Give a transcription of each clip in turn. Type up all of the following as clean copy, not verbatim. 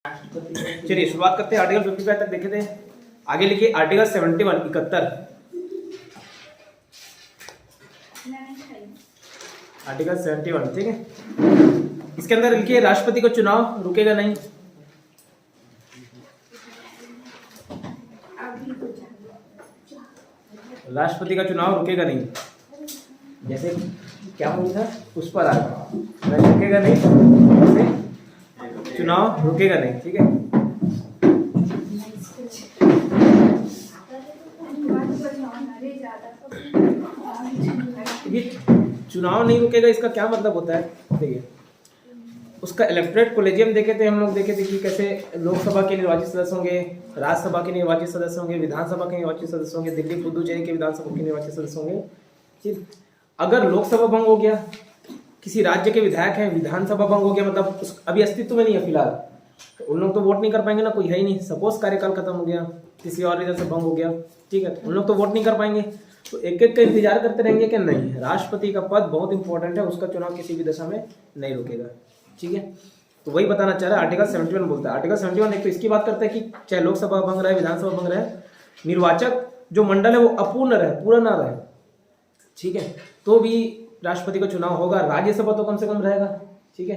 चलिए शुरुआत करते हैं। आर्टिकल 55 तक देखे थे। आगे लिखिए आर्टिकल 71 71। आर्टिकल 71 ठीक है। इसके अंदर लिखिए राष्ट्रपति को चुनाव रुकेगा नहीं। राष्ट्रपति का चुनाव रुकेगा नहीं। जैसे क्या बोला था पुष्पराज रुकेगा नहीं, चुनाव रुकेगा नहीं। ठीक है, ये चुनाव नहीं रुकेगा इसका क्या मतलब होता है? देखिए उसका इलेक्टोरेट कोलेजियम देखे थे हम लोग, देखे थे कि कैसे लोकसभा के निर्वाचित सदस्य होंगे, राज्यसभा के निर्वाचित सदस्य होंगे, विधानसभा के निर्वाचित सदस्य होंगे, दिल्ली पुदुचेरी के विधानसभा के निर्वाचित सदस्य होंगे। ठीक, अगर लोकसभा भंग हो गया, किसी राज्य के विधायक हैं, विधानसभा भंग हो गया, मतलब अभी अस्तित्व में नहीं है फिलहाल, तो उन लोग तो वोट नहीं कर पाएंगे ना, कोई है ही नहीं। सपोज कार्यकाल खत्म हो गया, किसी और रीजन से भंग हो गया, ठीक है, तो उन लोग तो वोट नहीं कर पाएंगे। तो एक एक का इंतजार करते रहेंगे कि नहीं, राष्ट्रपति का पद बहुत इंपॉर्टेंट है, उसका चुनाव किसी भी दशा में नहीं रुकेगा। ठीक है, तो वही बताना चाह रहा है। आर्टिकल 71 बोलता है, आर्टिकल 71 एक तो इसकी बात करता है कि चाहे लोकसभा भंग रहे, विधानसभा भंग रहे, निर्वाचक जो मंडल है वो अपूर्ण रहे, पूरा ना रहे, ठीक है, तो भी राष्ट्रपति का चुनाव होगा। राज्यसभा तो कम से कम रहेगा, ठीक है,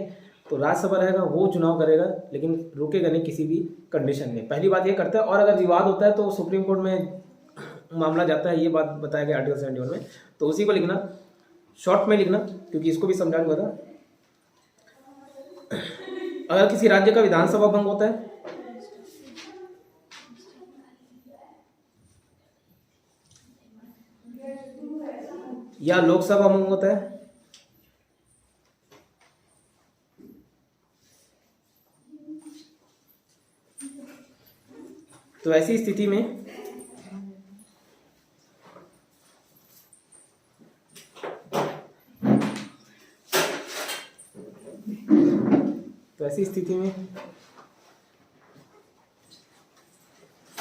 तो राज्यसभा रहेगा, वो चुनाव करेगा, लेकिन रुकेगा नहीं किसी भी कंडीशन में। पहली बात ये करता है, और अगर विवाद होता है तो सुप्रीम कोर्ट में मामला जाता है, ये बात बताया गया आर्टिकल 71 में। तो उसी को लिखना, शॉर्ट में लिखना, क्योंकि इसको भी समझाऊंगा था। अगर किसी राज्य का विधानसभा भंग होता है या लोकसभा भंग होता है, तो ऐसी स्थिति में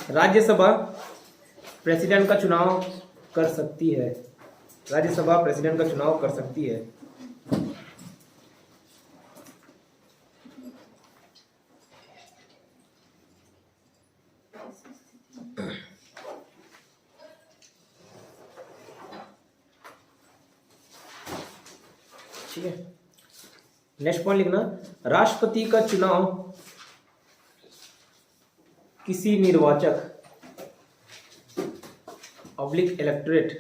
राज्यसभा प्रेसिडेंट का चुनाव कर सकती है। राज्यसभा प्रेसिडेंट का चुनाव कर सकती है। ठीक है, नेक्स्ट पॉइंट लिखना, राष्ट्रपति का चुनाव किसी निर्वाचक ऑब्लिक इलेक्टोरेट,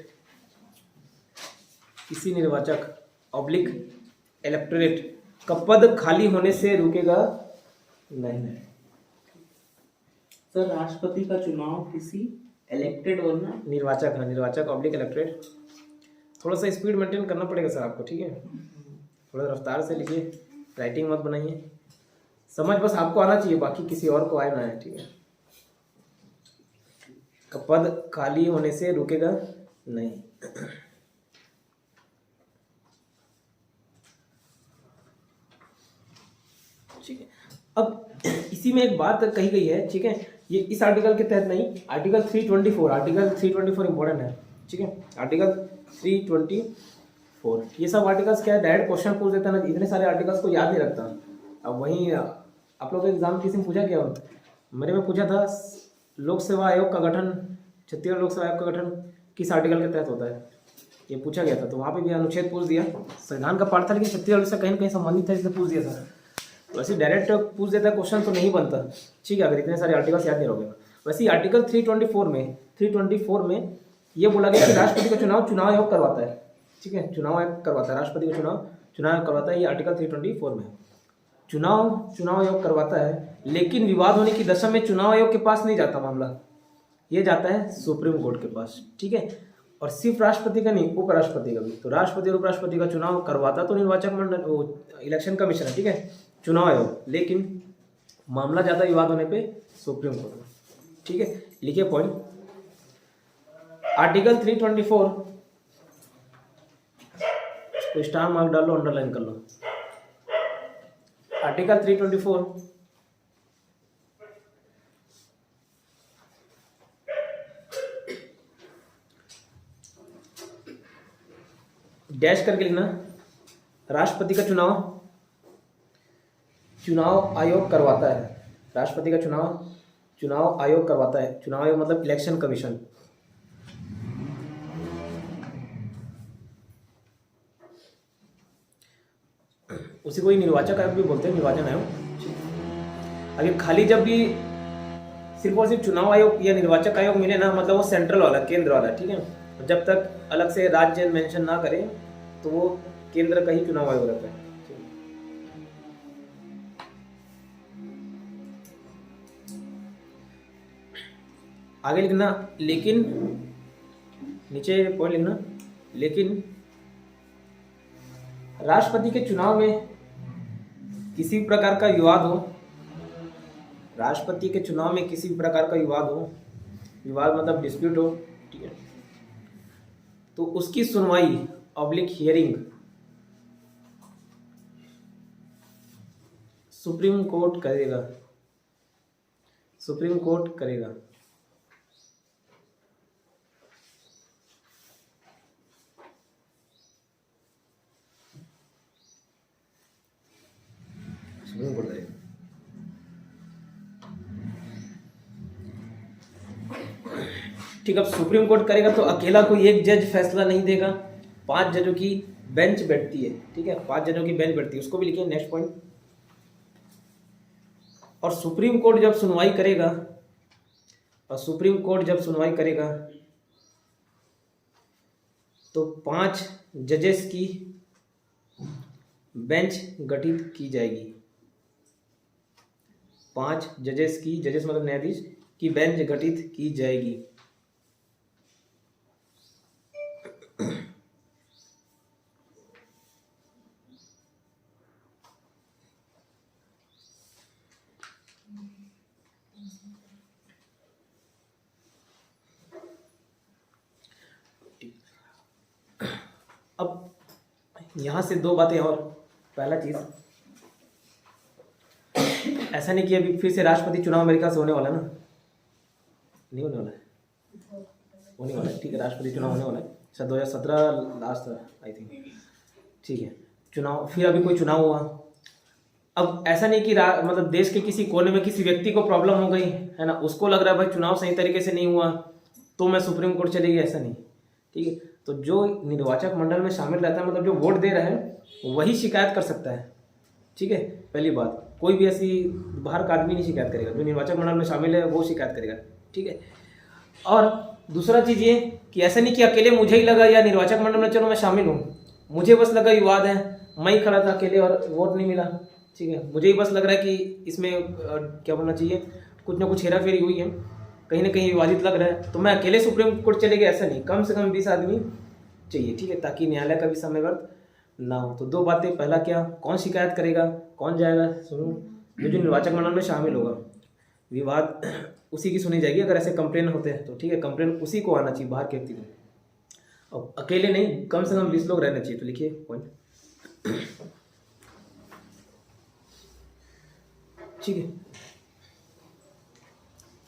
किसी निर्वाचक ऑब्लिक इलेक्टोरेट का पद खाली होने से रुकेगा नहीं। सर राष्ट्रपति का चुनाव किसी इलेक्टेड वरना निर्वाचक, हाँ निर्वाचक ऑब्लिक इलेक्टोरेट। थोड़ा सा स्पीड मेंटेन करना पड़ेगा सर आपको, ठीक है, थोड़ा रफ्तार से लिखिए, राइटिंग मत बनाइए, समझ बस आपको आना चाहिए, बाकी किसी और को आए ना है। ठीक है, का पद खाली होने से रुकेगा नहीं। ठीक है, अब इसी में एक बात कही गई है, ठीक है, ये इस आर्टिकल के तहत नहीं, आर्टिकल 324, आर्टिकल 324 इंपॉर्टेंट है। ठीक है, आर्टिकल 324, ये सब आर्टिकल्स क्या है, डायरेक्ट क्वेश्चन पूछ देता है ना, इतने सारे आर्टिकल्स को याद नहीं रखता। अब वहीं आप लोग एग्जाम किसी में पूछा क्या, मेरे में पूछा था लोक सेवा आयोग का गठन, छत्तीसगढ़ लोक सेवा आयोग का गठन किस आर्टिकल के तहत होता है, ये पूछा गया था, तो वहाँ पे भी अनुच्छेद पूछ दिया। संविधान का पाठ था, लेकिन छत्तीसगढ़ से कहीं ना कहीं संबंधित है, इसलिए पूछ दिया था। वैसे डायरेक्ट पूछ देता है क्वेश्चन तो नहीं बनता, ठीक है, अगर इतने सारे आर्टिकल्स याद नहीं रहोगे। वैसे आर्टिकल 324 में ये बोला गया कि राष्ट्रपति का चुनाव आयोग करवाता है। ठीक है, चुनाव आयोग करवाता है, राष्ट्रपति का चुनाव आयोग करवाता है, ये आर्टिकल 324 में चुनाव आयोग करवाता है, लेकिन विवाद होने की दशा में चुनाव आयोग के पास नहीं जाता मामला, ये जाता है सुप्रीम कोर्ट के पास। ठीक है, और सिर्फ राष्ट्रपति का नहीं, उपराष्ट्रपति का भी। तो राष्ट्रपति और उपराष्ट्रपति का चुनाव करवाता तो निर्वाचक मंडल, इलेक्शन कमीशन है, ठीक है, चुनाव आयोग, लेकिन मामला ज्यादा विवाद होने पे सुप्रीम कोर्ट में। ठीक है, लिखिए पॉइंट, आर्टिकल 324 तो स्टार मार्क डाल लो, अंडरलाइन कर लो। आर्टिकल 324 डैश करके लिखना, राष्ट्रपति का चुनाव आयोग करवाता है। राष्ट्रपति का चुनाव चुनाव आयोग करवाता है। चुनाव आयोग मतलब इलेक्शन कमीशन। उसी को ही निर्वाचक आयोग भी बोलते हैं, निर्वाचन आयोग। अभी खाली जब भी सिर्फ और सिर्फ चुनाव आयोग या निर्वाचक आयोग मिले ना, मतलब वो सेंट्रल वाला, केंद्र वाला, ठीक है। जब तक अलग से राज्य मेंशन ना करें तो वो केंद्र का ही चुनाव आयोग रहता है। आगे लिखना, लेकिन नीचे पॉइंट लिखना, लेकिन राष्ट्रपति के चुनाव में किसी भी प्रकार का विवाद हो, राष्ट्रपति के चुनाव में किसी भी प्रकार का विवाद हो, विवाद मतलब डिस्प्यूट हो, ठीक है, तो उसकी सुनवाई ऑब्लिक हियरिंग सुप्रीम कोर्ट करेगा। सुप्रीम कोर्ट करेगा। सुप्रीम कोर्ट करेगा। ठीक है, अब सुप्रीम कोर्ट करेगा तो अकेला कोई एक जज फैसला नहीं देगा, 5 जजों की बेंच बैठती है, ठीक है, 5 जजों की बेंच बैठती है, उसको भी लिखिए नेक्स्ट पॉइंट। और सुप्रीम कोर्ट जब सुनवाई करेगा, और सुप्रीम कोर्ट जब सुनवाई करेगा तो 5 जजेस की बेंच गठित की जाएगी। 5 जजेस की, जजेस मतलब न्यायाधीश की बेंच गठित की जाएगी। अब यहां से 2 बातें और। पहला चीज, ऐसा नहीं कि अभी फिर से राष्ट्रपति चुनाव अमेरिका से होने वाला है ना, नहीं होने वाला है, होने वाला है, ठीक है, राष्ट्रपति चुनाव होने वाला है, शायद 2017 लास्ट आई थिंक, ठीक है, चुनाव, फिर अभी कोई चुनाव हुआ। अब ऐसा नहीं कि मतलब देश के किसी कोने में किसी व्यक्ति को प्रॉब्लम हो गई है ना, उसको लग रहा है भाई चुनाव सही तरीके से नहीं हुआ तो मैं सुप्रीम कोर्ट चलेगी, ऐसा नहीं, ठीक है। तो जो निर्वाचक मंडल में शामिल रहता है, मतलब जो वोट दे रहा है वही शिकायत कर सकता है, ठीक है, पहली बात। कोई भी ऐसी बाहर का आदमी नहीं शिकायत करेगा, जो निर्वाचक मंडल में शामिल है वो शिकायत करेगा, ठीक है। और दूसरा चीज़ ये कि ऐसा नहीं कि अकेले मुझे ही लगा या निर्वाचक मंडल में चलो मैं शामिल हूँ, मुझे बस लगा विवाद है, मैं ही खड़ा था अकेले और वोट नहीं मिला, ठीक है, मुझे ही बस लग रहा है कि इसमें क्या बोलना चाहिए, कुछ ना कुछ हेरा फेरी हुई है, कहीं ना कहीं विवादित लग रहा है, तो मैं अकेले सुप्रीम कोर्ट चलेगा, ऐसा नहीं, कम से कम 20 आदमी चाहिए, ठीक है, ताकि न्यायालय का भी समय व्यर्थ ना हो। तो 2 बातें, पहला क्या, कौन शिकायत करेगा, कौन जाएगा, सुनो, जो निर्वाचक मंडल में शामिल होगा, विवाद उसी की सुनी जाएगी। अगर ऐसे कंप्लेन होते हैं तो ठीक है, कंप्लेन उसी को आना चाहिए, बाहर के व्यक्ति को, और अकेले नहीं, कम से कम 20 लोग रहने चाहिए। तो लिखिए पॉइंट, ठीक है।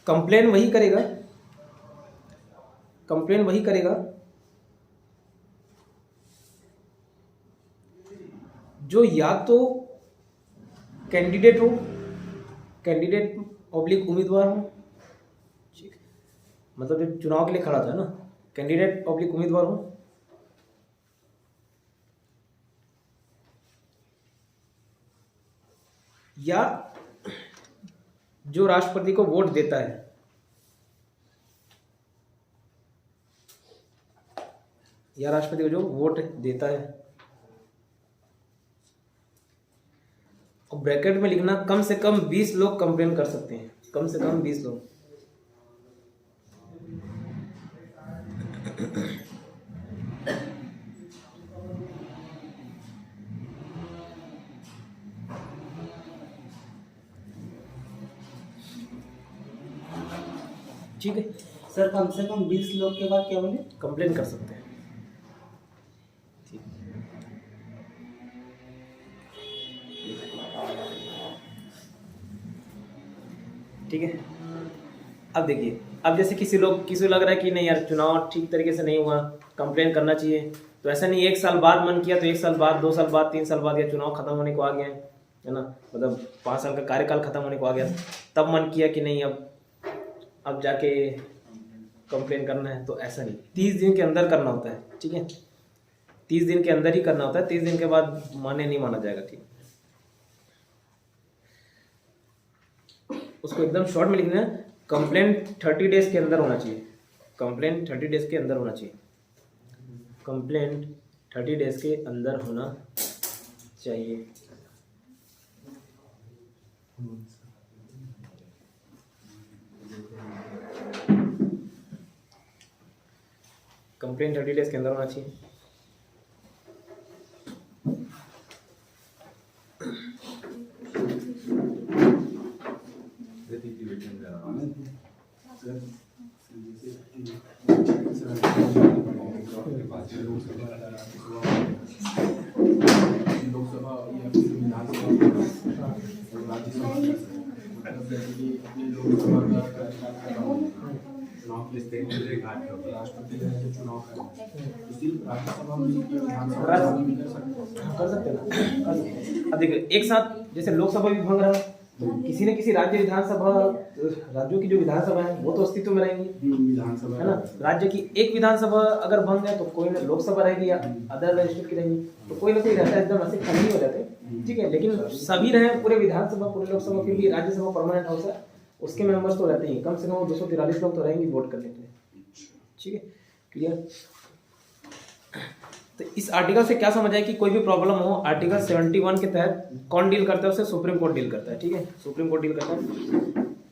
कंप्लेन वही करेगा, कंप्लेन वही करेगा जो या तो कैंडिडेट हो, कैंडिडेट ऑब्लिक उम्मीदवार हो, ठीक, मतलब जो चुनाव के लिए खड़ा था ना, कैंडिडेट ऑब्लिक उम्मीदवार हो, या जो राष्ट्रपति को वोट देता है, या राष्ट्रपति को जो वोट देता है। और ब्रैकेट में लिखना, कम से कम 20 लोग कंप्लेन कर सकते हैं, कम से कम 20 लोग। ठीक है सर, कम से कम 20 लोग के बाद क्या बोले? कंप्लेन कर सकते हैं, ठीक है। अब देखिए, अब जैसे किसी को लग रहा है कि नहीं यार चुनाव ठीक तरीके से नहीं हुआ, कंप्लेन करना चाहिए, तो ऐसा नहीं 1 साल बाद मन किया तो 1 साल बाद, 2 साल बाद, 3 साल बाद, या चुनाव खत्म होने को आ गया है, है ना, मतलब 5 साल का कार्यकाल खत्म होने को आ गया, तब मन किया कि नहीं अब जाके कंप्लेन करना है। तो ऐसा नहीं, 30 दिन के अंदर करना होता है, ठीक है, 30 दिन के अंदर ही करना होता है, 30 दिन के बाद माने नहीं माना जाएगा, ठीक है। उसको एकदम शॉर्ट में लिखना है, कंप्लेंट 30 डेज के अंदर होना चाहिए, कंप्लेंट 30 डेज के अंदर होना चाहिए, कंप्लेंट 30 डेज के अंदर होना चाहिए। कंप्लेंट 30 डेज के अंदर होना चाहिए। लोकसभा या फिर विधानसभा राज्यसभा मतलब जैसे कि अपनी लोकसभा का कार्यकाल खत्म हो गया, चुनाव के राष्ट्रपति का तो चुनाव करना है, इसी राज्यसभा में विधानसभा में कर सकते हैं ना। अब देखिए एक साथ जैसे लोकसभा भी भंग रहा, तो किसी न किसी राज्य विधानसभा, राज्यों की जो विधानसभा है वो तो अस्तित्व में रहेंगी, विधानसभा है ना। राज्य की एक विधानसभा अगर भंग है तो कोई ना लोकसभा रहेगी या अदर रजिस्टर की रहेगी, तो कोई ना कोई रहता है, एकदम ऐसे खाली हो जाते हैं, ठीक है। लेकिन सभी रहे पूरे विधानसभा पूरे लोकसभा, क्योंकि राज्यसभा परमानेंट हाउस है, उसके मेंबर्स तो रहते ही, कम से कम 243 लोग तो रहेंगे वोट करने के लिए, ठीक है, क्लियर। तो इस आर्टिकल से क्या समझ आए कि कोई भी प्रॉब्लम हो, आर्टिकल 71 के तहत कौन डील करता है, उसे सुप्रीम कोर्ट डील करता है, ठीक है, सुप्रीम कोर्ट डील करता है।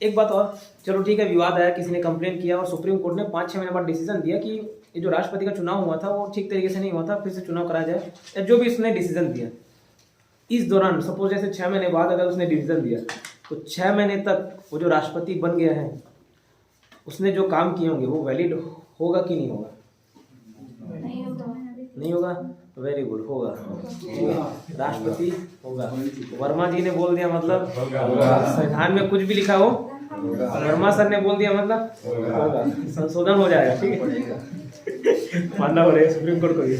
एक बात और, चलो ठीक है, विवाद आया, किसी ने कंप्लेन किया और सुप्रीम कोर्ट ने 5-6 महीने बाद डिसीजन दिया कि ये जो राष्ट्रपति का चुनाव हुआ था वो ठीक तरीके से नहीं हुआ था, फिर से चुनाव कराया जाए, या जो भी उसने डिसीजन दिया। इस दौरान सपोज जैसे 6 महीने बाद अगर उसने डिसीजन दिया, तो 6 महीने तक वो जो राष्ट्रपति बन गया है उसने जो काम किए होंगे वो वैलिड होगा कि नहीं होगा? नहीं होगा, वेरी गुड, होगा, राष्ट्रपति होगा। वर्मा जी ने बोल दिया मतलब संविधान में कुछ भी लिखा हो, वर्मा सर ने बोल दिया मतलब होगा, संशोधन हो जाएगा, ठीक है, मानना पड़ेगा सुप्रीम कोर्ट को भी,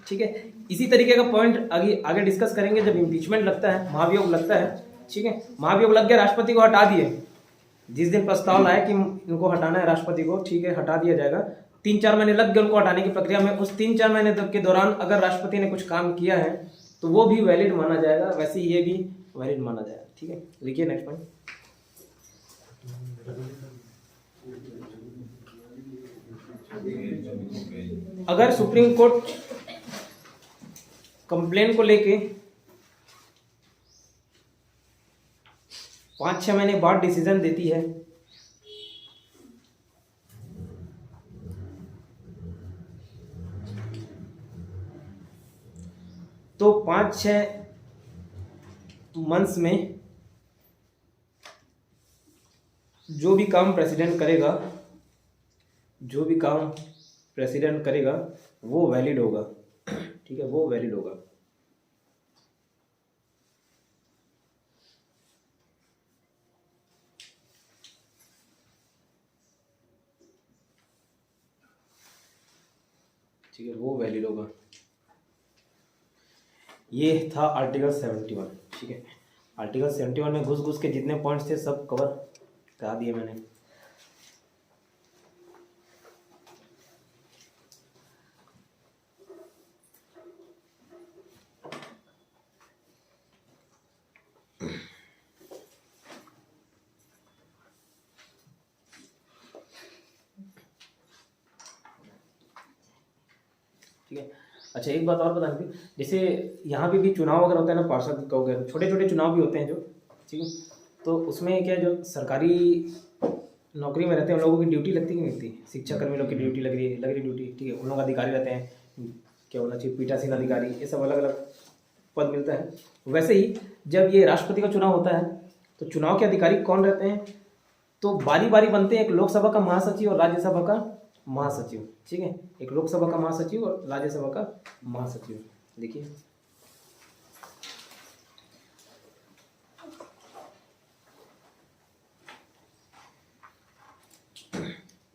ठीक है। इसी तरीके का पॉइंट आगे डिस्कस करेंगे जब इम्पीचमेंट लगता है, महाभियोग लगता है, ठीक है। महाभियोग लग गया, राष्ट्रपति को हटा दिए, जिस दिन प्रस्ताव लाया कि इनको हटाना है राष्ट्रपति को, ठीक है, हटा दिया जाएगा। 3-4 महीने लग गए उनको हटाने की प्रक्रिया में, उस 3-4 महीने तक के दौरान अगर राष्ट्रपति ने कुछ काम किया है तो वो भी वैलिड माना जाएगा, वैसे ही ये भी वैलिड माना जाएगा, ठीक है। लिखिए नेक्स्ट पॉइंट। अगर सुप्रीम कोर्ट कंप्लेन को लेके 5-6 महीने बाद डिसीजन देती है, तो 5-6 मंथ्स में जो भी काम प्रेसिडेंट करेगा वो वैलिड होगा, ठीक है, वो वैलिड होगा। ठीक है, वो वैलिड होगा। ये था आर्टिकल 71, ठीक है। आर्टिकल 71 में घुस के जितने पॉइंट्स थे सब कवर करा दिए मैंने। ठीक है, अच्छा एक बात और बता दी, जैसे यहाँ पे भी चुनाव अगर होता है ना, पार्षद का वगैरह छोटे छोटे चुनाव भी होते हैं जो, ठीक है, तो उसमें क्या जो सरकारी नौकरी में रहते हैं उन लोगों की ड्यूटी लगती कि नहीं लगती, शिक्षा कर्मी लोग की ड्यूटी लग रही ड्यूटी, ठीक है, उन लोग अधिकारी रहते हैं, क्या होना चाहिए, पीठासीन अधिकारी, ये सब अलग अलग पद मिलता है। वैसे ही जब ये राष्ट्रपति का चुनाव होता है तो चुनाव के अधिकारी कौन रहते हैं, तो बारी बारी बनते हैं, एक लोकसभा का महासचिव और राज्यसभा का महासचिव, ठीक है, एक लोकसभा का महासचिव और राज्यसभा का महासचिव। देखिए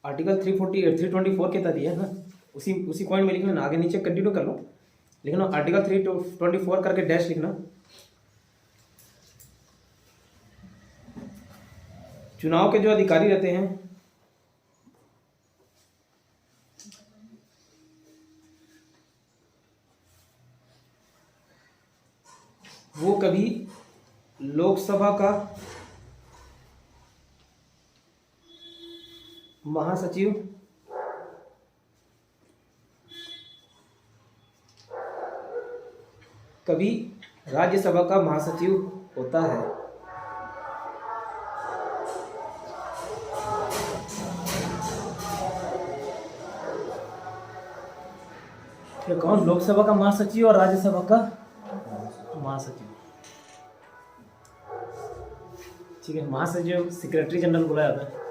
आर्टिकल 324 के तहत है ना, उसी पॉइंट में लिखना, आगे नीचे कंटिन्यू कर लो। लिखना आर्टिकल 324 करके डैश लिखना। चुनाव के जो अधिकारी रहते हैं वो कभी लोकसभा का महासचिव, कभी राज्यसभा का महासचिव होता है। तो कौन लोकसभा का महासचिव और राज्यसभा का महासचिव? ठीक है, महासचिव सेक्रेटरी जनरल बोला जाता है।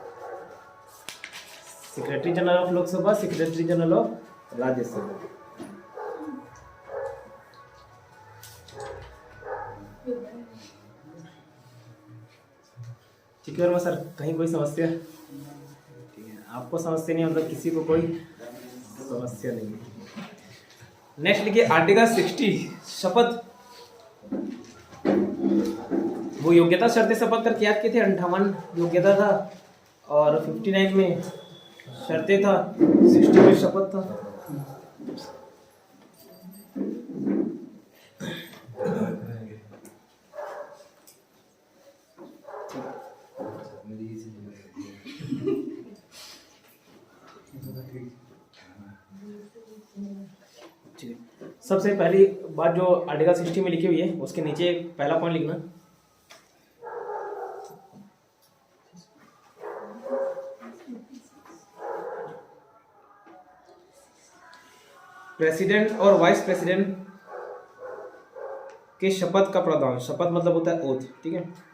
Secretary general of Lok Sabha, secretary general of Rajya Sabha. ठीक है सर, कहीं कोई समस्या? ठीक है, आपको समस्या नहीं, मतलब किसी को कोई समस्या नहीं है। नेक्स्ट लिखिए आर्टिकल 60 शपथ। वो योग्यता शर्तें शपथ करके याद किए थे, 58 योग्यता था और 59 में शर्तें था, 60 में शपथ था। सबसे पहली बात जो आर्टिकल 60 में लिखी हुई है उसके नीचे पहला पॉइंट लिखना। प्रेसिडेंट और वाइस प्रेसिडेंट के शपथ का प्रदान। शपथ मतलब होता है ओथ, ठीक है।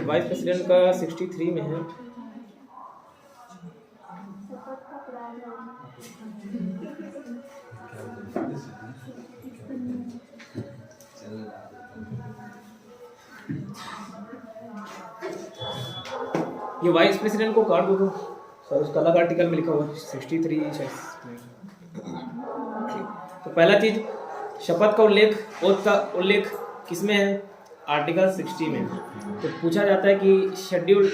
वाइस प्रेसिडेंट का 63 में है। ये वाइस प्रेसिडेंट को काट दो सर, उसका अलग आर्टिकल में लिखा हुआ है 63 तो पहला चीज शपथ का उल्लेख, ओथ का उल्लेख किसमें है? आर्टिकल 60 में। तो पूछा जाता है कि शेड्यूल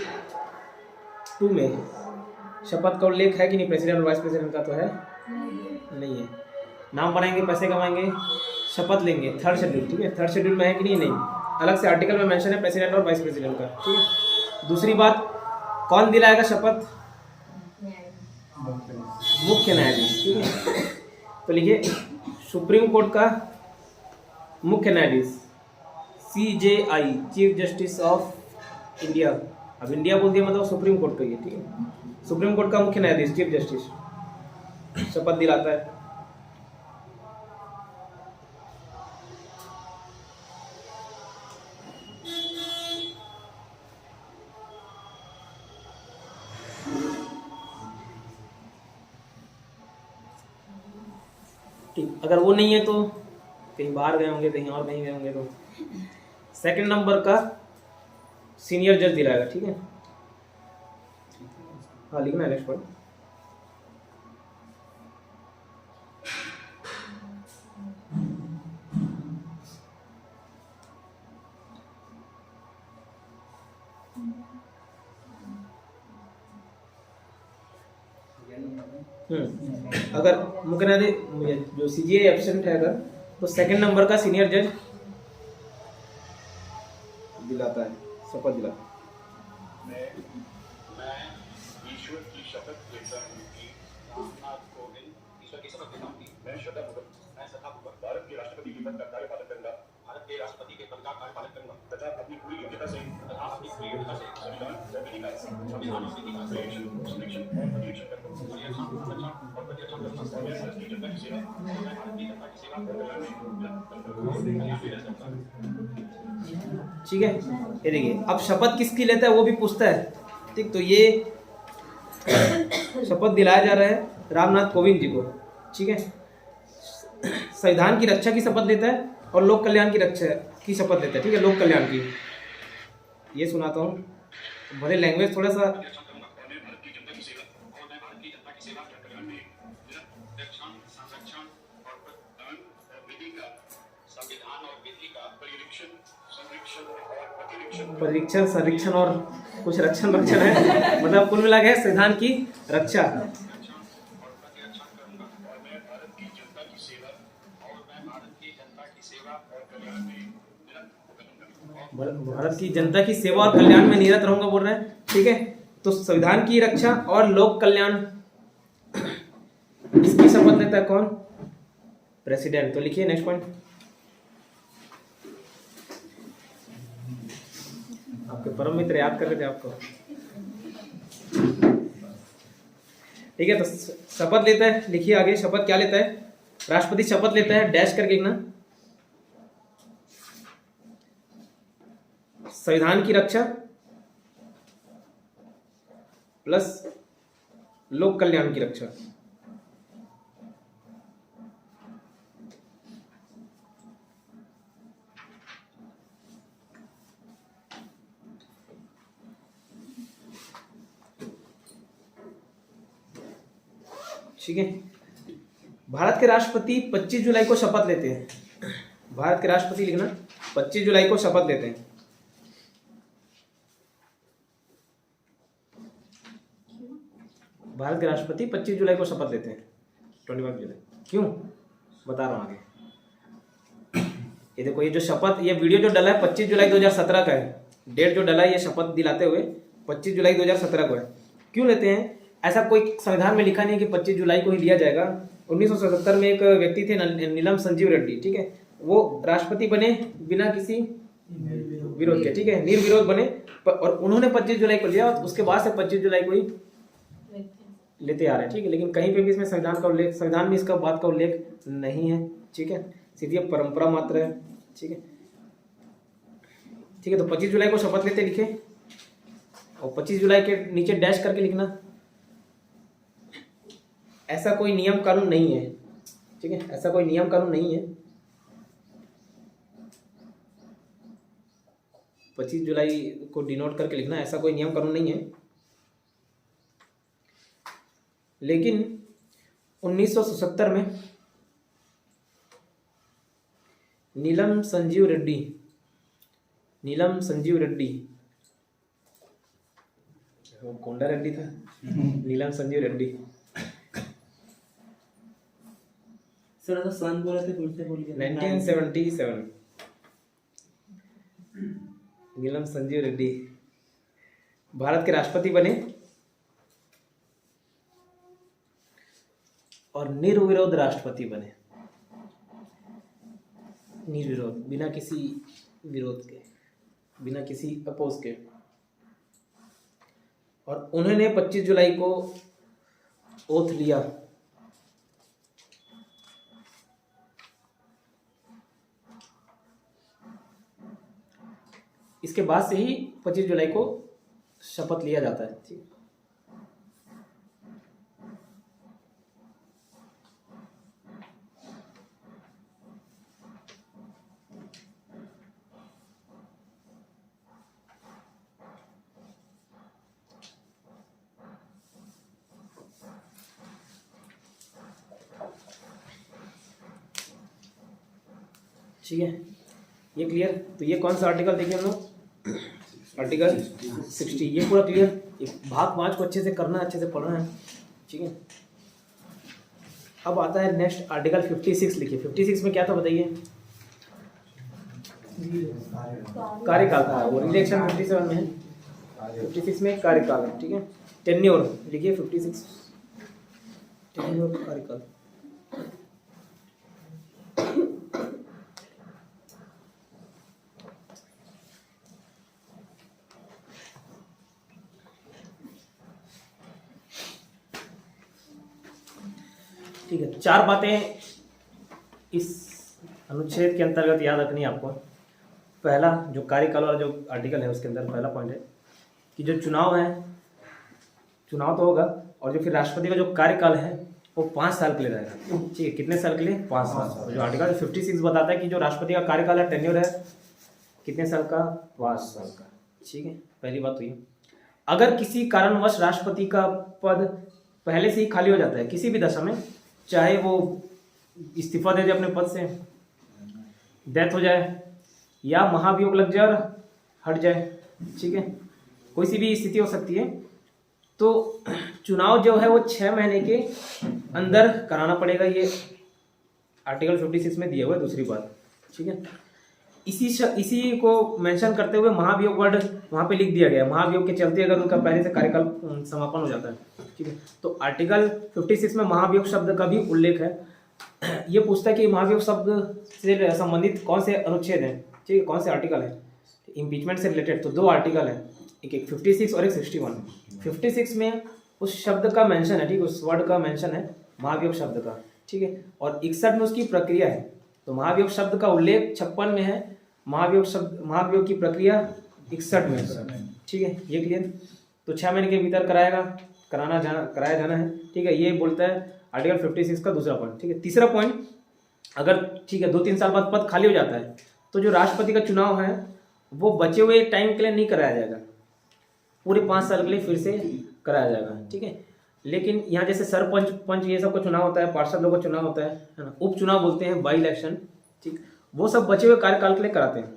2 में शपथ का उल्लेख है कि नहीं? प्रेसिडेंट और वाइस प्रेसिडेंट का तो है नहीं है। नाम बनाएंगे, पैसे कमाएंगे, शपथ लेंगे, थर्ड शेड्यूल, ठीक है। थर्ड शेड्यूल में है कि नहीं? अलग से आर्टिकल में मेंशन है प्रेसिडेंट और वाइस प्रेसिडेंट का, ठीक है। दूसरी बात, कौन दिलाएगा शपथ? मुख्य न्यायाधीश, ठीक है। तो लिखिए सुप्रीम कोर्ट का मुख्य न्यायाधीश CJI, chief justice of India. अब इंडिया बोल दिया मतलब सुप्रीम कोर्ट का, ये ठीक है। सुप्रीम कोर्ट का मुख्य न्यायाधीश चीफ जस्टिस शपथ दिलाता है। ठीक, अगर वो नहीं है तो कहीं बाहर गए होंगे, कहीं और कहीं गए होंगे, तो सेकंड नंबर का सीनियर जज दिलाएगा, ठीक है। हाँ लिखना है नेक्स्ट पॉइंट। अगर मुख्य न्यायाधीश जो CJI एब्सेंट है अगर, तो सेकंड नंबर का सीनियर जज दिलाता है, शपथ दिलाता है। मैं ईश्वर की शपथ लेता हूँ कि रामनाथ कोविंद ईश्वर की शपथ लेता हूँ कि मैं श्रद्धापूर्वक भारत के राष्ट्रपति के पद का कार्यपालन करूंगा, भारत के राष्ट्रपति के पद का कार्यपालन करूंगा तथा अपनी पूरी योग्यता से ठीक है, ये देखिए अब शपथ किसकी लेता है वो भी पूछता है। ठीक, तो ये शपथ दिलाया जा रहा है रामनाथ कोविंद जी को। ठीक है, संविधान की रक्षा की शपथ लेता है और लोक कल्याण की रक्षा की शपथ लेता है। ठीक है, लोक कल्याण की, ये सुनाता हूँ, भले लैंग्वेज थोड़ा सा परीक्षण संरक्षण और कुछ रक्षण है, मतलब कुल मिला के संविधान की रक्षा। भारत की जनता की सेवा और कल्याण में निरत रहूंगा बोल रहे हैं। ठीक है, तो संविधान की रक्षा और लोक कल्याण, इसकी शपथ लेता है कौन? प्रेसिडेंट। तो लिखिए नेक्स्ट पॉइंट, आपके परम मित्र याद कर रहे थे आपको। ठीक है, तो शपथ लेता है, लिखिए आगे शपथ क्या लेता है। राष्ट्रपति शपथ लेता है, डैश करके लिखना, संविधान की रक्षा प्लस लोक कल्याण की रक्षा। ठीक है, भारत के राष्ट्रपति 25 जुलाई को शपथ लेते हैं। भारत के राष्ट्रपति लिखना 25 जुलाई को शपथ लेते हैं। भारत के राष्ट्रपति 25 जुलाई को शपथ लेते हैं, 25 जुलाई। क्यों, बता रहा हूं आगे। ये देखो, ये जो शपथ, ये वीडियो जो डला है 25 जुलाई 2017 का है। डेट जो डला है ये शपथ दिलाते हुए 25 जुलाई 2017 को है। क्यों लेते हैं? ऐसा कोई संविधान में लिखा नहीं कि 25 जुलाई को ही लिया जाएगा। 1977 में एक व्यक्ति थे नीलम संजीव रेड्डी, ठीक है, वो राष्ट्रपति बने बिना किसी विरोध के। ठीक है, निर्विरोध बने, और उन्होंने 25 जुलाई को लिया, और उसके बाद से 25 जुलाई को ही लेते आ रहे हैं। ठीक है, लेकिन कहीं पे भी इसमें संविधान का उल्लेख, संविधान में इसका बात का उल्लेख नहीं है। ठीक है, सीधी परंपरा मात्र है। ठीक है, ठीक है, तो 25 जुलाई को शपथ लेते लिखे, और 25 जुलाई के नीचे डैश करके लिखना, ऐसा कोई नियम कानून नहीं है। ठीक है, ऐसा कोई नियम कानून नहीं है। 25 जुलाई को डिनोट करके लिखना, ऐसा कोई नियम कानून नहीं है। लेकिन 1977 में नीलम संजीव रेड्डी, वो गोंडा रेड्डी था, नीलम संजीव रेड्डी। सर तो सन बोला थे, फिर से बोलिए। 1977 नीलम संजीव रेड्डी भारत के राष्ट्रपति बने, और निर्विरोध राष्ट्रपति बने। निर्विरोध, बिना किसी विरोध के, बिना किसी अपोज के। और उन्होंने 25 जुलाई को ओथ लिया। इसके बाद से ही 25 जुलाई को शपथ लिया जाता है। ठीक, ठीक है, ये क्लियर। तो ये कौन सा आर्टिकल देखें हम लोग, आर्टिकल 60, ये पूरा क्लियर। ये भाग 5 को अच्छे से करना, अच्छे से पढ़ना है। ठीक है, अब आता है नेक्स्ट आर्टिकल 56। लिखिए 56 में क्या था बताइए। कार्यकाल था, वो इलेक्शन 57 में है, 56 में कार्यकाल है। ठीक है, टेन्योर लिखिए 56, टेन्योर कार्यकाल। ठीक है, 4 बातें इस अनुच्छेद के अंतर्गत याद रखनी है आपको। पहला जो कार्यकाल वाला जो आर्टिकल है उसके अंदर पहला पॉइंट है कि जो चुनाव है, चुनाव तो होगा, और जो फिर राष्ट्रपति का जो कार्यकाल है वो 5 साल के लिए रहेगा। ठीक है, कितने साल के लिए? 5 साल। जो आर्टिकल 56 बताता है कि जो राष्ट्रपति का कार्यकाल है, टेन्योर है कितने साल का? 5 साल का। ठीक है, पहली बात तो ये। अगर किसी कारणवश राष्ट्रपति का पद पहले से ही खाली हो जाता है किसी भी दशा में, चाहे वो इस्तीफा दे दे अपने पद से, डेथ हो जाए, या महाभियोग लग जाए और हट जाए, ठीक है, कोई सी भी स्थिति हो सकती है, तो चुनाव जो है वो 6 महीने के अंदर कराना पड़ेगा। ये आर्टिकल 56 में दिया हुआ है। दूसरी बात, ठीक है, इसी को मेंशन करते हुए महाभियोग वर्ड वहाँ पे लिख दिया गया है। महाभियोग के चलते अगर उनका पहले से कार्यकाल समापन हो जाता है, ठीक है, तो आर्टिकल 56 में महाभियोग शब्द का भी उल्लेख है। ये पूछता है कि महाभियोग शब्द से संबंधित कौन से अनुच्छेद हैं, ठीक है, कौन से आर्टिकल है इम्पीचमेंट से रिलेटेड। तो 2 आर्टिकल है, एक 56 और एक 61। 56 में उस शब्द का मेंशन है, ठीक है, उस वर्ड का मेंशन है महाभियोग शब्द का, ठीक है, और 61 में उसकी प्रक्रिया है। तो महाभियोग शब्द का उल्लेख 56 में है, महाभियोग की प्रक्रिया 61 में है, ठीक है, ये क्लियर। तो 6 महीने के भीतर कराया जाना है, ठीक है, ये बोलता है आर्टिकल 56 का दूसरा पॉइंट। ठीक है, तीसरा पॉइंट, अगर ठीक है 2-3 साल बाद पद खाली हो जाता है तो जो राष्ट्रपति का चुनाव है वो बचे हुए टाइम के लिए नहीं कराया जाएगा, पूरे 5 साल के लिए फिर से कराया जाएगा, ठीक है। लेकिन यहाँ जैसे सरपंच पंच ये सब का चुनाव होता है, पार्षद लोगों का चुनाव होता है ना, उपचुनाव बोलते हैं, बाई इलेक्शन, ठीक, वो सब बचे हुए कार्यकाल के लिए कराते हैं,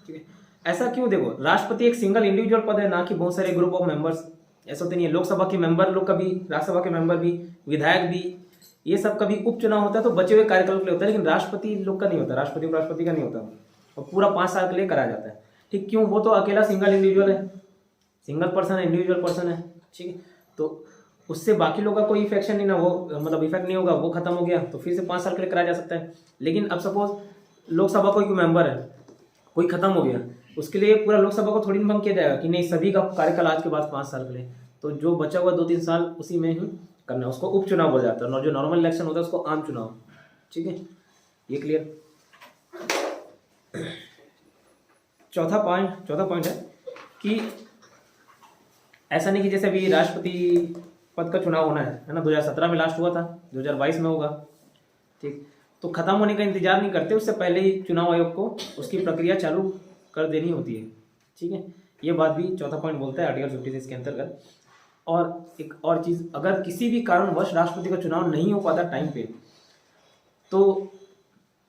ठीक है। ऐसा क्यों? देखो, राष्ट्रपति एक सिंगल इंडिविजुअल पद है, ना कि बहुत सारे ग्रुप ऑफ मेंबर्स। ऐसा तो नहीं है, लोकसभा के मेंबर लोग का भी, राज्यसभा के मेंबर भी, विधायक भी, ये सब का भी उपचुनाव होता है, तो बचे हुए कार्यकाल के लिए होता है। लेकिन राष्ट्रपति लोग का नहीं होता, राष्ट्रपति उपराष्ट्रपति का नहीं होता, और पूरा 5 साल के लिए कराया जाता है, ठीक। क्यों? वो तो अकेला सिंगल इंडिविजुअल है, सिंगल पर्सन है, इंडिविजुअल पर्सन है, ठीक है। तो उससे बाकी लोगों का कोई इफेक्शन नहीं ना, वो मतलब इफेक्ट नहीं होगा, वो खत्म हो गया तो फिर से 5 साल के लिए कराया जा सकता है। लेकिन अब सपोज लोकसभा कोई मेंबर है, कोई खत्म हो गया, उसके लिए पूरा लोकसभा को थोड़ी इन्फॉर्म किया जाएगा कि नहीं सभी का कार्यकाल आज के बाद 5 साल के लिए, तो जो बचा हुआ 2-3 साल उसी में ही करना है, उसको उपचुनाव बोला जाता है, और जो नॉर्मल इलेक्शन होता है उसको आम चुनाव, ठीक है, ये क्लियर। चौथा पॉइंट है कि ऐसा नहीं कि जैसे अभी राष्ट्रपति पद का चुनाव होना है ना, 2017 में लास्ट हुआ था, 2022 में होगा, ठीक, तो खत्म होने का इंतजार नहीं करते, उससे पहले ही चुनाव आयोग को उसकी प्रक्रिया चालू कर देनी होती है, ठीक है। ये बात भी चौथा पॉइंट बोलता है आर्टिकल 56 के अंतर्गत। और एक और चीज़, अगर किसी भी कारणवश राष्ट्रपति का चुनाव नहीं हो पाता टाइम पे, तो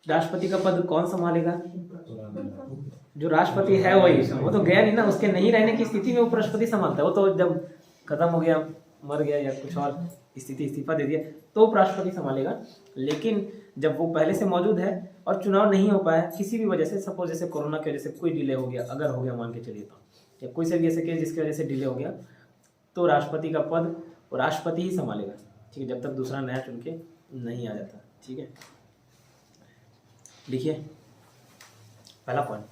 राष्ट्रपति का पद कौन संभालेगा? जो राष्ट्रपति है वही, वो तो गया नहीं ना, उसके नहीं रहने की स्थिति में उपराष्ट्रपति संभालता है, वो तो जब खत्म हो गया, मर गया या कुछ और स्थिति, इस्तीफा दे दिया, तो उपराष्ट्रपति संभालेगा। लेकिन जब वो पहले से मौजूद है और चुनाव नहीं हो पाया किसी भी वजह से, सपोज जैसे कोरोना की वजह से कोई डिले हो गया, अगर हो गया मान के चलिए, तो या कोई से भी ऐसे केस जिसकी वजह से डिले हो गया, तो राष्ट्रपति का पद वो राष्ट्रपति ही संभालेगा, ठीक है, जब तक दूसरा नया चुन के नहीं आ जाता, ठीक है। लिखिए पहला पॉइंट,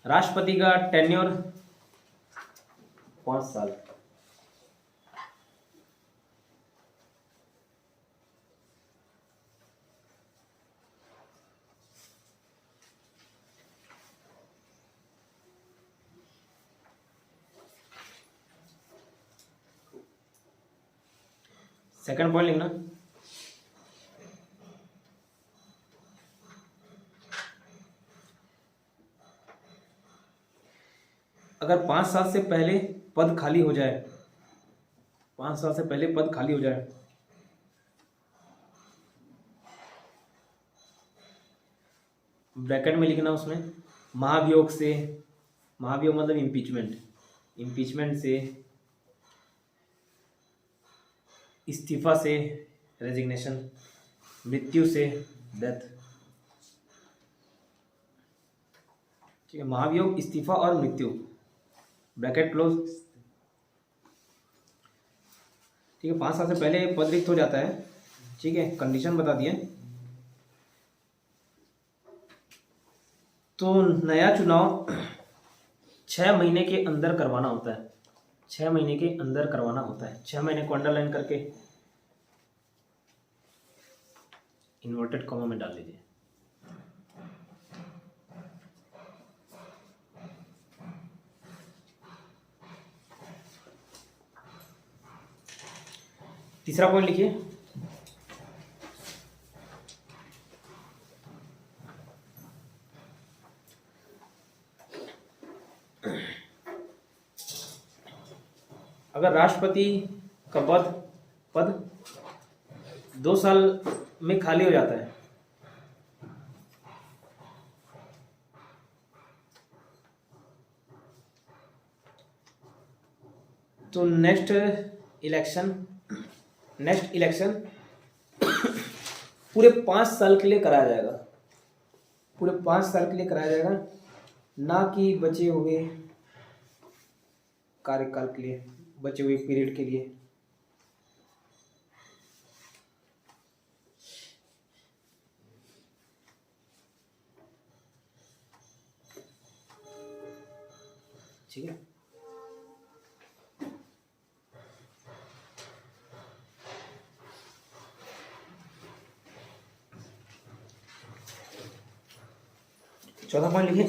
राष्ट्रपति का टेन्योर 5 साल। सेकंड पॉइंट लिखना, अगर 5 साल से पहले पद खाली हो जाए, 5 साल से पहले पद खाली हो जाए, ब्रैकेट में लिखना उसमें महाभियोग से, महाभियोग मतलब इम्पीचमेंट से, इस्तीफा से, रेजिग्नेशन, मृत्यु से, डेथ, ठीक है, महाभियोग, इस्तीफा और मृत्यु, ब्रैकेट क्लोज, ठीक है। 5 साल से पहले पद रिक्त हो जाता है, ठीक है, कंडीशन बता दिए, तो नया चुनाव 6 महीने के अंदर करवाना होता है, 6 महीने के अंदर करवाना होता है। 6 महीने को अंडरलाइन करके इन्वर्टेड कॉमा में डाल दीजिए। तीसरा पॉइंट लिखिए, अगर राष्ट्रपति का पद 2 साल में खाली हो जाता है तो नेक्स्ट इलेक्शन पूरे 5 साल के लिए कराया जाएगा। पूरे 5 साल के लिए कराया जाएगा, ना कि बचे हुए कार्यकाल के लिए, बचे हुए पीरियड के लिए। ठीक है, चौथा पॉइंट लिखिए,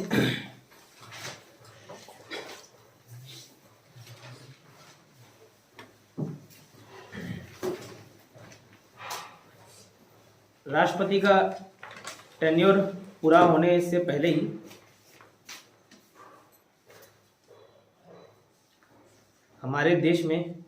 राष्ट्रपति का टेन्योर पूरा होने से पहले ही हमारे देश में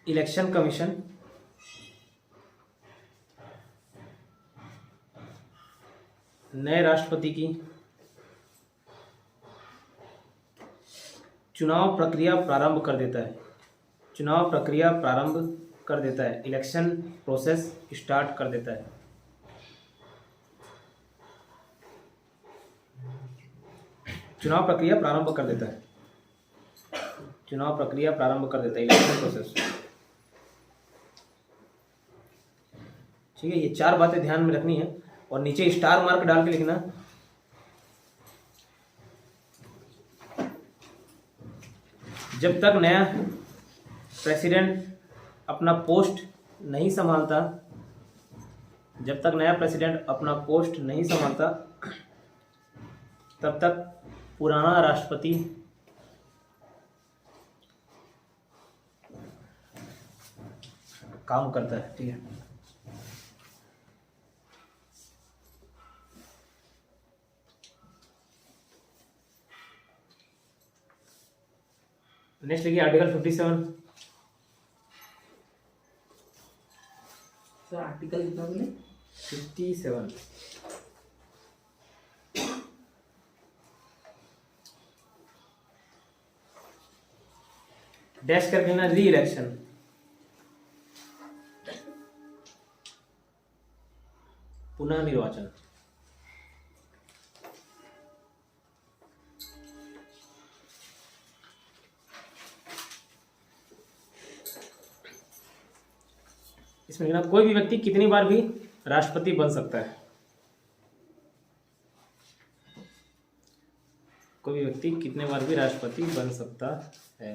इलेक्शन कमीशन नए राष्ट्रपति की चुनाव प्रक्रिया प्रारंभ कर देता है। चुनाव प्रक्रिया प्रारंभ कर देता है, इलेक्शन प्रोसेस स्टार्ट कर देता है। चुनाव प्रक्रिया प्रारंभ कर देता है, चुनाव प्रक्रिया प्रारंभ कर देता है, इलेक्शन प्रोसेस। ठीक है, ये 4 बातें ध्यान में रखनी है और नीचे स्टार मार्क डाल के लिखना। जब तक नया प्रेसिडेंट अपना पोस्ट नहीं संभालता, जब तक नया प्रेसिडेंट अपना पोस्ट नहीं संभालता, तब तक पुराना राष्ट्रपति काम करता है। ठीक है, नेक्स्ट लिखिए आर्टिकल 57। सर आर्टिकल कितना बोले? 57 डैश कर देना, री इलेक्शन। पुनः निर्वाचन। इसमें लिखना, कोई भी व्यक्ति कितनी बार भी राष्ट्रपति बन सकता है। कोई भी व्यक्ति कितने बार भी राष्ट्रपति बन सकता है।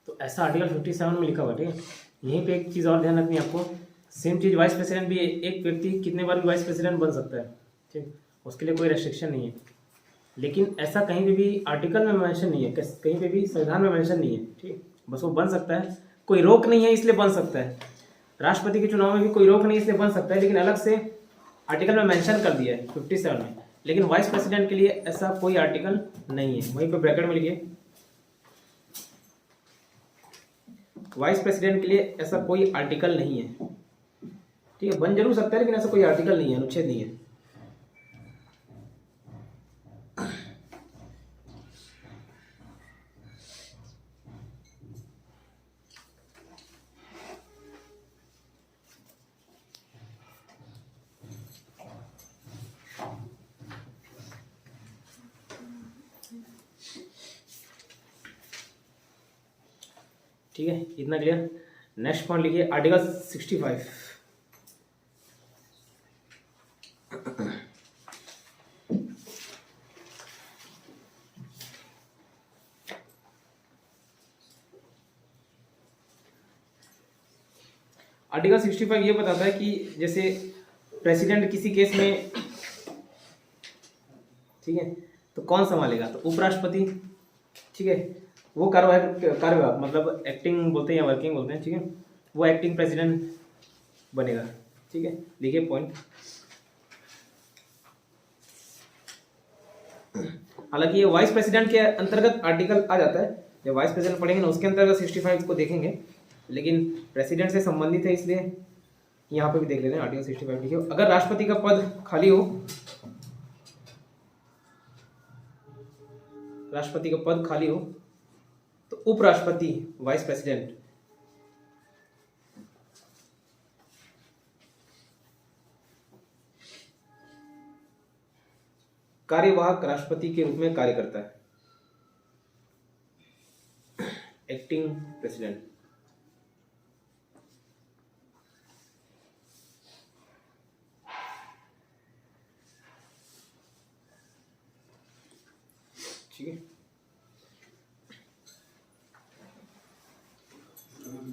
तो ऐसा आर्टिकल 57 में लिखा हुआ है। ठीक है, यहीं पे एक चीज़ और ध्यान रखनी है आपको, सेम चीज़ वाइस प्रेसिडेंट भी, एक व्यक्ति कितने बार भी वाइस प्रेसिडेंट बन सकता है। ठीक, उसके लिए कोई रेस्ट्रिक्शन नहीं है, लेकिन ऐसा कहीं पे भी आर्टिकल में मेंशन नहीं है, कहीं पे भी संविधान में मेंशन नहीं है। ठीक, बस वो बन सकता है, कोई रोक नहीं है इसलिए बन सकता है। राष्ट्रपति के चुनाव में भी कोई रोक नहीं इसलिए बन सकता है, लेकिन अलग से आर्टिकल में मेंशन कर दिया है 57 में। लेकिन वाइस प्रेसिडेंट के लिए ऐसा कोई आर्टिकल नहीं है। वहीं पर ब्रैकेट में लिखिए, वाइस प्रेसिडेंट के लिए ऐसा कोई आर्टिकल नहीं है। ठीक है, बन जरूर सकता है लेकिन ऐसा कोई आर्टिकल नहीं है, अनुच्छेद नहीं है। ठीक है, इतना क्लियर। नेक्स्ट पॉइंट लिखिए आर्टिकल 65। आर्टिकल 65 ये बताता है कि जैसे प्रेसिडेंट किसी केस में, ठीक है, तो कौन संभालेगा, तो उपराष्ट्रपति, ठीक है, वो कार्यवाहक मतलब एक्टिंग बोलते हैं या वर्किंग बोलते हैं, ठीक है, वो एक्टिंग प्रेसिडेंट बनेगा, ठीक है। देखिए पॉइंट, हालांकि ये वाइस प्रेसिडेंट के अंतर्गत आर्टिकल आ जाता है, जब वाइस प्रेसिडेंट पढ़ेंगे ना उसके अंतर्गत 65 को देखेंगे, लेकिन प्रेसिडेंट से संबंधित है इसलिए यहाँ पे भी देख लेते हैं। आर्टिकल 65 लिखिए, अगर राष्ट्रपति का पद खाली हो, राष्ट्रपति का पद खाली हो तो उपराष्ट्रपति वाइस प्रेसिडेंट कार्यवाहक राष्ट्रपति के रूप में कार्य करता है, एक्टिंग प्रेसिडेंट। ठीक है,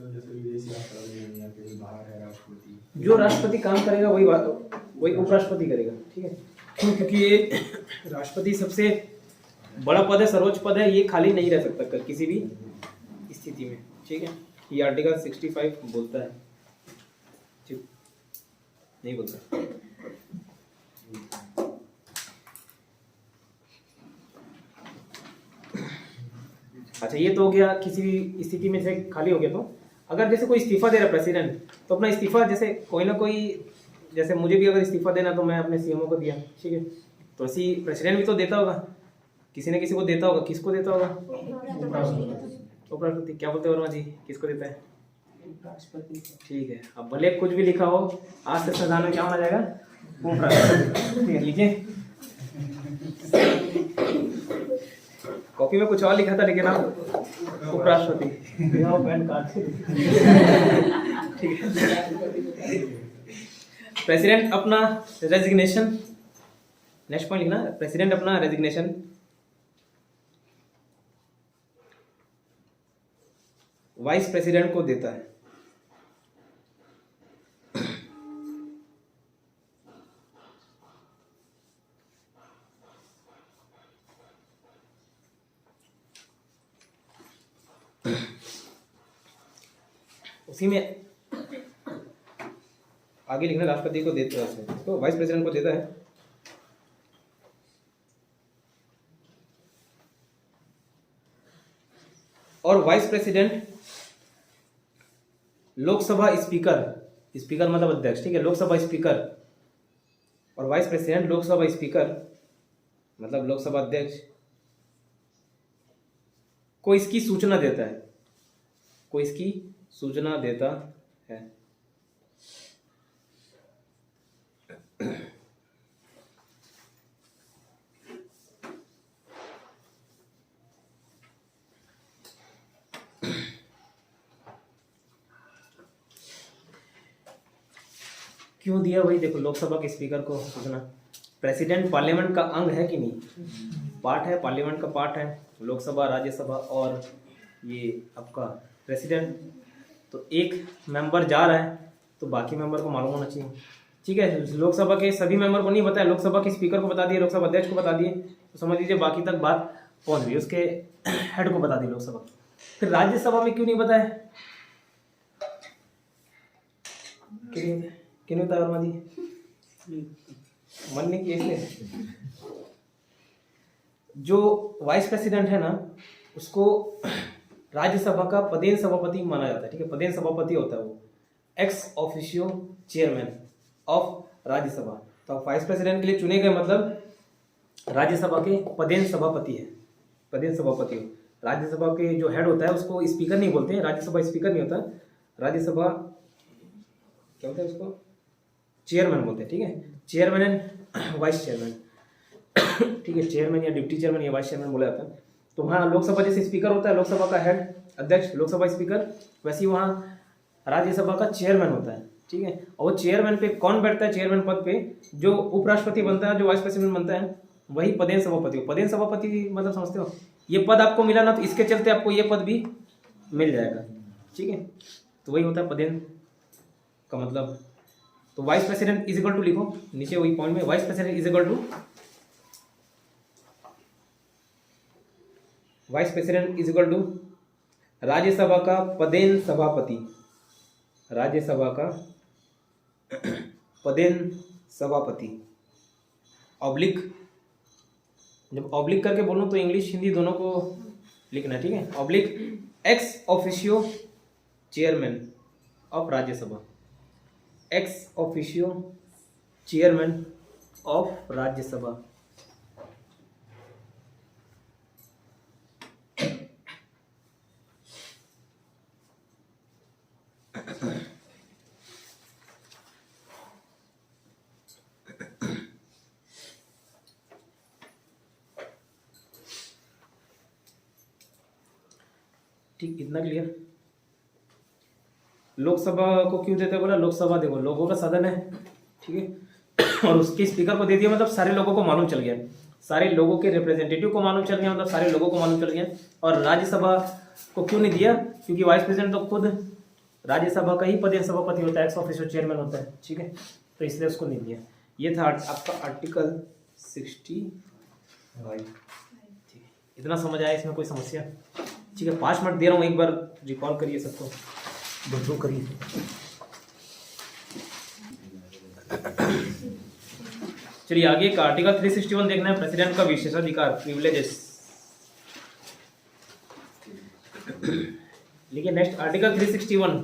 जैसे विदेश यात्रा में या कहीं बाहर है राष्ट्रपति, जो राष्ट्रपति काम करेगा वही उपराष्ट्रपति करेगा, ठीक है। क्यों? क्योंकि ये राष्ट्रपति सबसे बड़ा पद है, सर्वोच्च पद है, ये खाली नहीं रह सकता किसी भी स्थिति में, ठीक है। ये आर्टिकल 65 बोलता है, ठीक नहीं बोलता। अच्छा, ये तो हो गया किसी भी स्थिति में से खाली हो गया। तो अगर जैसे कोई इस्तीफा दे रहा प्रेसिडेंट, तो अपना इस्तीफा जैसे कोई ना कोई, जैसे मुझे भी अगर इस्तीफा देना तो मैं अपने सीएमओ को दिया, ठीक है, तो ऐसी प्रेसिडेंट भी तो देता होगा, किसी न किसी को देता होगा। किसको देता होगा? उपराष्ट्रपति। क्या बोलते हैं वर्मा जी, किसको देता है? उपराष्ट्रपति। ठीक है, अब भले कुछ भी लिखा हो, आज से संविधान में क्या होना जाएगा? उपराष्ट्रपति। ठीक है, लिखिए। कॉपी में कुछ और लिखा था लेकिन आप उपराष्ट्रपति पैन कार्ड से। ठीक है, प्रेसिडेंट अपना रेजिग्नेशन, नेक्स्ट पॉइंट लिखना, प्रेसिडेंट अपना रेजिग्नेशन वाइस प्रेसिडेंट को देता है। उसी में आगे लिखना, राष्ट्रपति को देता है, तो वाइस प्रेसिडेंट को देता है। और vice president Lok Sabha speaker, speaker मतलब अध्यक्ष, ठीक है, लोकसभा स्पीकर, और वाइस प्रेसिडेंट लोकसभा स्पीकर मतलब लोकसभा अध्यक्ष को इसकी सूचना देता है, को इसकी सूचना देता है। क्यों दिया? वही देखो, लोकसभा के स्पीकर को सूचना। प्रेसिडेंट पार्लियामेंट का अंग है कि नहीं? पार्ट है, पार्लियामेंट का पार्ट है, लोकसभा, राज्यसभा और ये आपका प्रेसिडेंट। तो एक मेंबर जा रहा है तो बाकी मेंबर को मालूम होना चाहिए, ठीक है। लोकसभा के सभी मेंबर को नहीं बताया, लोकसभा के स्पीकर को बता दिए, लोकसभा अध्यक्ष को बता दिए, तो समझ लीजिए बाकी तक बात पहुंच गई, उसके हेड को बता दी लोकसभा। फिर राज्यसभा में क्यों नहीं बताया? क्यों नहीं बताया वर्मा जी? मन नहीं किया इसलिए। जो वाइस प्रेसिडेंट है ना, उसको राज्यसभा का पदेन सभापति माना जाता है, ठीक है, पदेन सभापति होता है वो, ex officio chairman of Rajya Sabha. तो वाइस प्रेसिडेंट के लिए चुने गए मतलब राज्यसभा के पदेन सभापति है, पदेन सभापति हो। राज्यसभा के जो हेड होता है उसको स्पीकर नहीं बोलते हैं, राज्यसभा स्पीकर नहीं होता, राज्यसभा क्या होता है उसको? चेयरमैन बोलते हैं, ठीक है, चेयरमैन एंड वाइस चेयरमैन, ठीक है, चेयरमैन या डिप्टी चेयरमैन या वाइस चेयरमैन बोला जाता है। तो हाँ, लोकसभा जैसे स्पीकर होता है, लोकसभा का हेड अध्यक्ष लोकसभा स्पीकर, वैसे ही वहाँ राज्यसभा का चेयरमैन होता है, ठीक है। और वो चेयरमैन पे कौन बैठता है? चेयरमैन पद पे जो उपराष्ट्रपति बनता है, जो वाइस प्रेसिडेंट बनता है, वही पदेन सभापति हो। पदेन सभापति मतलब समझते हो, ये पद आपको मिला ना, तो इसके चलते आपको ये पद भी मिल जाएगा, ठीक है। तो वही होता है पदेन का मतलब। तो vice president is equal to, लिखो नीचे वही पॉइंट में, vice president is equal to, vice president is equal to Rajya Sabha का पदेन सभापति, राज्यसभा का पदेन सभापति, ऑब्लिक, जब ऑब्लिक करके बोलूं तो इंग्लिश हिंदी दोनों को लिखना है, ठीक है। Oblique ex officio chairman of Rajya Sabha, ex officio chairman of Rajya Sabha. ठीक, इतना क्लियर। लोकसभा को क्यों देते हैं? बोला लोकसभा देखो लोगों का सदन है, ठीक है, और उसके स्पीकर को दे दिया मतलब सारे लोगों को मालूम चल गया, सारे लोगों के रिप्रेजेंटेटिव को मालूम चल गया, मतलब सारे लोगों को मालूम चल गया। और राज्यसभा को क्यों नहीं दिया? क्योंकि वाइस प्रेसिडेंट तो खुद राज्यसभा का ही पदेन सभापति होता है, एक्स ऑफिशियो चेयरमैन होता है, ठीक है, तो इसलिए उसको नहीं दिया। ये था आपका आर्टिकल 65। इतना समझ आया? इसमें कोई समस्या? ठीक है, 5 मिनट दे रहा हूँ, एक बार रिकॉल करिए सबको, दोस्तों करिए। चलिए आगे का आर्टिकल 361 देखना है, प्रेसिडेंट का विशेषाधिकार, प्रिविलेजेस। लिखिए नेक्स्ट आर्टिकल 361।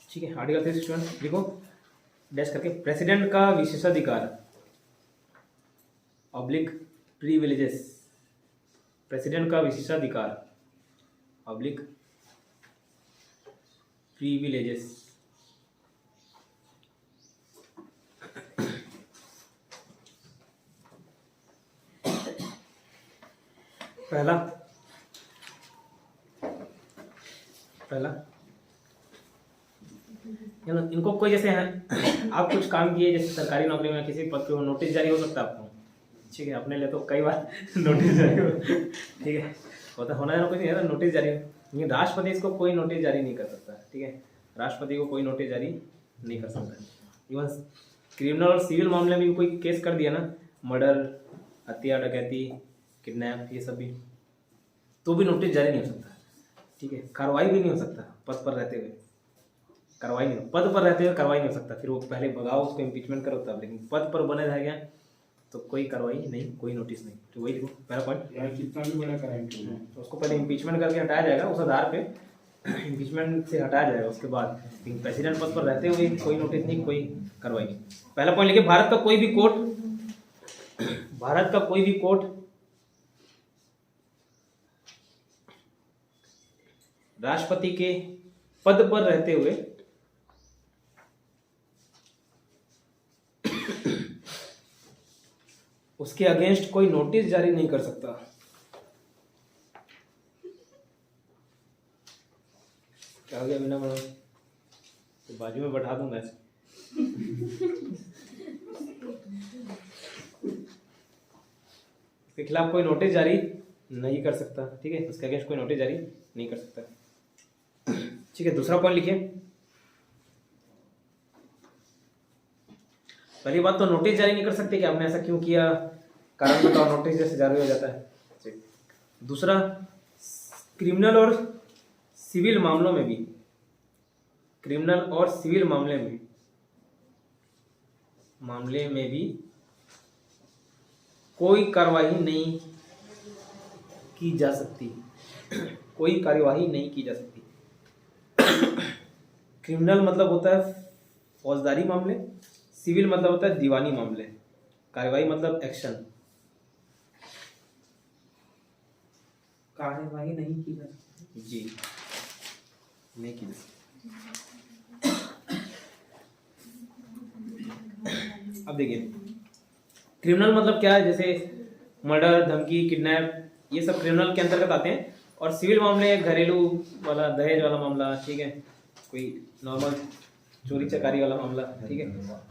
ठीक है, आर्टिकल 361 लिखो डैश करके, प्रेसिडेंट का विशेषाधिकार ऑब्लिक प्रिविलेजेस, प्रेसिडेंट का विशेषाधिकार ऑब्लिक प्रिविलेजेस। पहला इनको कोई जैसे है आप कुछ काम किए, जैसे सरकारी नौकरी में किसी पद पे नोटिस जारी हो सकता है आपको, ठीक है, अपने लिए तो कई बार नोटिस जारी हो, ठीक है, होता होना है ना, कोई नहीं है नोटिस जारी हो, लेकिन राष्ट्रपति इसको कोई नोटिस जारी नहीं कर सकता, ठीक है, राष्ट्रपति को कोई नोटिस जारी नहीं कर सकता। इवन क्रिमिनल और सिविल मामले में भी कोई केस कर दिया ना, मर्डर, हत्या, डकैती, किडनैप, ये सब भी, तो भी नोटिस जारी नहीं हो सकता, ठीक है, कार्रवाई भी नहीं हो सकता पद पर रहते हुए, कार्रवाई नहीं, पद पर रहते हुए कार्रवाई नहीं हो सकता, फिर वो पहले भगाओ उसको इम्पीचमेंट करो तब, लेकिन पद पर बने रह गया तो कोई कार्रवाई नहीं, कोई नोटिस नहीं, तो वही लिखो पहला पॉइंट। यार कितना भी बड़ा क्राइम क्यों है, तो उसको पहले इम्पीचमेंट करके हटाया जाएगा, उस आधार पे इम्पीचमेंट से हटाया जाएगा, उसके बाद प्रेसिडेंट पद पर रहते हुए कोई नोटिस नहीं, कोई कार्रवाई नहीं। पहला पॉइंट लिखिए, भारत का कोई भी कोर्ट, भारत का कोई भी कोर्ट राष्ट्रपति के पद पर रहते हुए उसके अगेंस्ट कोई नोटिस जारी नहीं कर सकता। क्या हो गया बिना मैडम? तो बाजू में बैठा दूंगा उसके खिलाफ कोई नोटिस जारी नहीं कर सकता, ठीक है, उसके अगेंस्ट कोई नोटिस जारी नहीं कर सकता, ठीक है। दूसरा पॉइंट लिखिए, पहली बात तो नोटिस जारी नहीं कर सकते कि आपने ऐसा क्यों किया, कारण बताओ, नोटिस जैसे जारी हो जाता है। दूसरा, क्रिमिनल और सिविल मामलों में भी, क्रिमिनल और सिविल मामले में भी कोई कार्रवाई नहीं की जा सकती, कोई कार्यवाही नहीं की जा सकती। क्रिमिनल मतलब होता है फौजदारी मामले, सिविल मतलब होता है दीवानी मामले, कार्यवाही मतलब एक्शन। कार्यवाही नहीं की जा सकती। जी, नहीं की जा सकती। अब देखिए क्रिमिनल मतलब क्या है, जैसे मर्डर, धमकी, किडनैप, ये सब क्रिमिनल के अंतर्गत आते हैं। और सिविल मामले घरेलू वाला, दहेज वाला मामला, ठीक है, कोई नॉर्मल चोरी चकारी वाला मामला, ठीक है,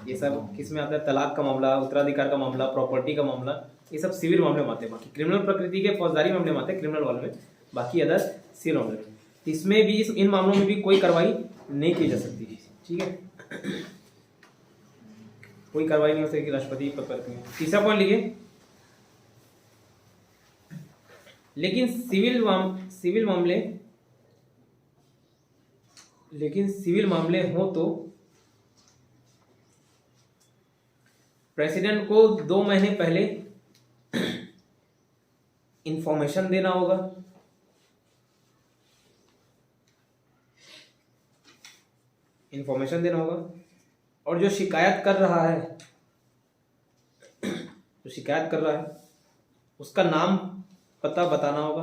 ये सब किस में आता है, तलाक का मामला, उत्तराधिकार का मामला, प्रॉपर्टी का मामला, ये सब सिविल मामले में आते हैं। बाकी क्रिमिनल प्रकृति के फौजदारी मामले में आते हैं क्रिमिनल वाले में, बाकी अदर सिविल मामले में। इसमें भी, इन मामलों में भी कोई कार्रवाई नहीं की जा सकती, ठीक है, कोई कार्रवाई नहीं हो सकती राष्ट्रपति पद पर। तीसरा पॉइंट लिखिए, लेकिन सिविल मामले हो तो प्रेसिडेंट को 2 महीने पहले इंफॉर्मेशन देना होगा। और जो शिकायत कर रहा है, उसका नाम पता बताना होगा।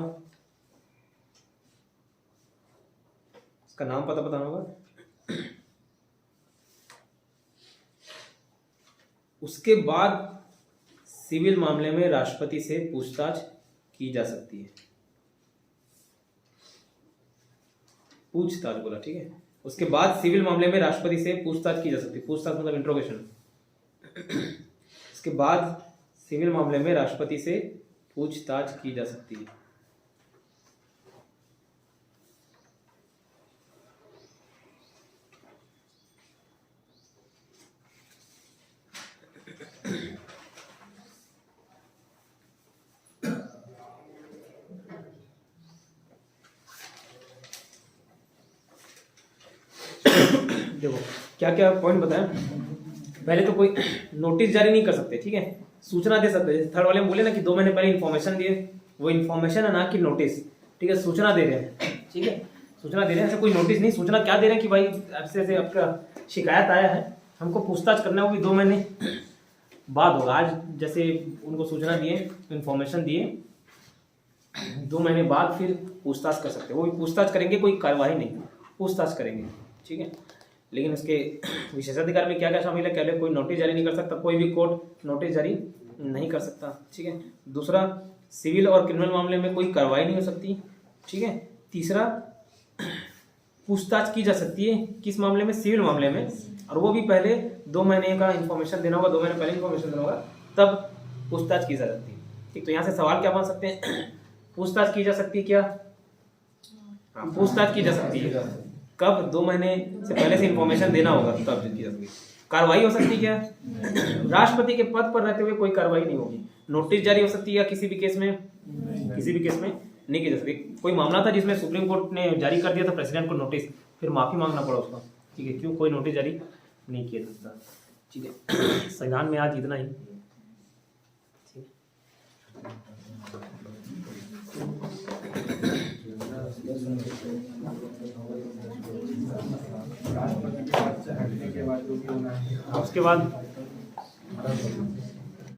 उसके बाद सिविल मामले में राष्ट्रपति से पूछताछ की जा सकती है। पूछताछ बोला, ठीक है। उसके बाद सिविल मामले में राष्ट्रपति से पूछताछ की जा सकती है। पूछताछ मतलब इंट्रोगेशन। उसके बाद सिविल मामले में राष्ट्रपति से पूछताछ की जा सकती है। देखो क्या क्या पॉइंट बताएं। पहले तो कोई नोटिस जारी नहीं कर सकते, ठीक है, सूचना दे सकते हैं। थर्ड वाले में बोले ना कि 2 महीने पहले इन्फॉर्मेशन दिए, वो इन्फॉर्मेशन है ना कि नोटिस, ठीक है, सूचना दे रहे हैं, ठीक है, सूचना दे रहे हैं, ऐसे कोई नोटिस नहीं, सूचना क्या दे रहे हैं कि भाई ऐसे ऐसे आपका शिकायत आया है, हमको पूछताछ करना होगी, 2 महीने बाद होगा। आज जैसे उनको सूचना दिए, इन्फॉर्मेशन दिए, 2 महीने बाद फिर पूछताछ कर सकते हैं। वो पूछताछ करेंगे, कोई कार्यवाही नहीं, पूछताछ करेंगे, ठीक है। लेकिन उसके विशेषाधिकार में क्या क्या शामिल है, पहले कोई नोटिस जारी नहीं कर सकता, कोई भी कोर्ट नोटिस जारी नहीं कर सकता, ठीक है। दूसरा, सिविल और क्रिमिनल मामले में कोई कार्रवाई नहीं हो सकती, ठीक है। तीसरा, पूछताछ की जा सकती है किस मामले में, सिविल मामले में, और वो भी पहले 2 महीने का इन्फॉर्मेशन देना होगा, 2 महीने पहले इन्फॉर्मेशन देना होगा, तब पूछताछ की जा सकती है, ठीक। तो यहाँ से सवाल क्या बन सकते हैं, पूछताछ की जा सकती है क्या, पूछताछ की जा सकती है कब, 2 महीने से पहले से इन्फॉर्मेशन देना होगा तब की जा सकती है। कार्रवाई हो सकती है क्या, राष्ट्रपति के पद पर रहते हुए कोई कार्रवाई नहीं होगी। नोटिस जारी हो सकती है या किसी भी केस में नहीं की जा सकती। कोई मामला था जिसमें सुप्रीम कोर्ट ने जारी कर दिया था प्रेसिडेंट को नोटिस, फिर माफी मांगना पड़ा उसका, ठीक है, क्यों, कोई नोटिस जारी नहीं किया जा सकता, ठीक है। संविधान में आज इतना ही। राष्ट्रपति के बाद से हटने के बाद जो भी होना है उसके बाद